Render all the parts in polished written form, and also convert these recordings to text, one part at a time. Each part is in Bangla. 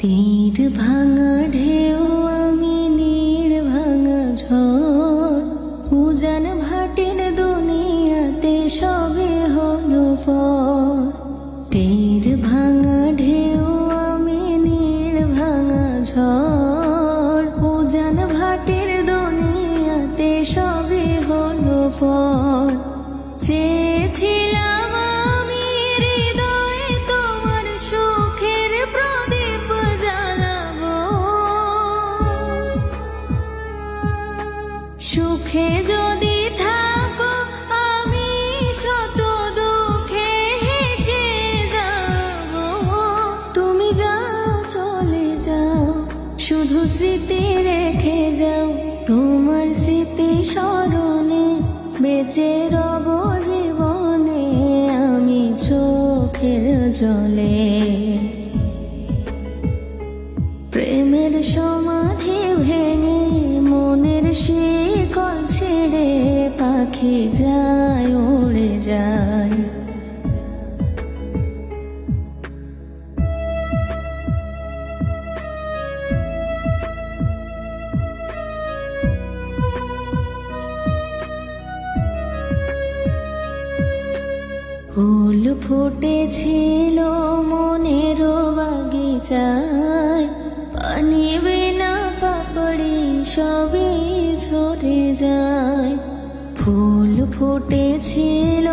তীর ভাঙা ঢেউ আমি নীড় ভাঙা ঝড় উজান ভাটির দুনিয়াতে সবে হলো পর। তীর ভাঙা ঢেউ আমি নীড় ভাঙা ঝড় উজান ভাটির দুনিয়াতে সবে হলো পর। চেয়েছিলাম আমি হৃদয়ে তোমার সুখের প্রদীপ জ্বালাবো, সুখে যদি থাকো আমি শত দুঃখে হেসে যাব। তুমি যাও চলে যাও, শুধু স্মৃতি রেখে যাও, তোমার স্মৃতি স্মরণে বেঁচে রব জীবনে আমি চোখের জলে। প্রেমের সমাধি ভেঙে মনের শিকল ছেড়ে পাখি যায় উড়ে যায়। ফুল ফুটেছিল মনের বাগিচায়, পানি বিনা পাপড়ি সবই ঝরে যায়। ফুল ফুটেছিল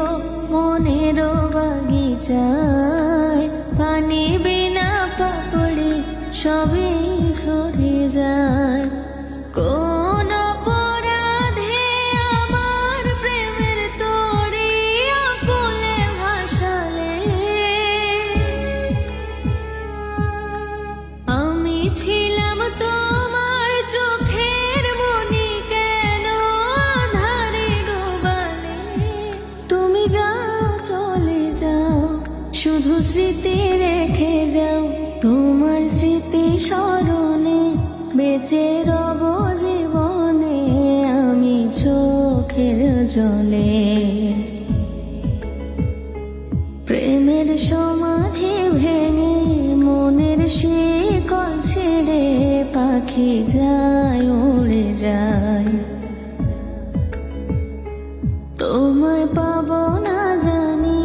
মনের বাগিচায়, পানি বিনা পাপড়ি সবই ঝরে যায়। কোন অপরাধে আমার প্রেমের তরি আকুলে ভাসালে, আমি ছিলাম তোমার চোখের মনি কেন আঁধারে ডুবালে। তুমি যাও চলে যাও, শুধু স্মৃতি রেখে যাও, তোমার স্মৃতি স্মরণে বেঁচে রব জীবনে আমি চোখের জলে। প্রেমের সমাধি ভেঙে মনের শিকল ছেড়ে পাখি যায় উড়ে যায়। তোমায় পাবো না জানি,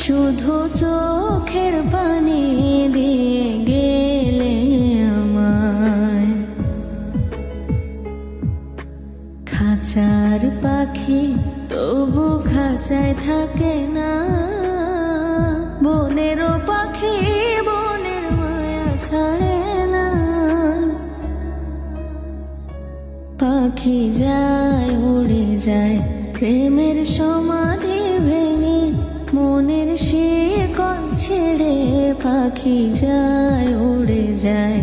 শুধু চোখের পানি দিয়ে গেলে আমায়। খাঁচার পাখি তবু খাঁচায় থাকে না, বনেরও পাখি বনের মায়া ছাড়ে না। পাখি যায় উড়ে যায়, প্রেমের সমাধি ভেঙে মনের শিকল ছেড়ে পাখি যায় উড়ে যায়।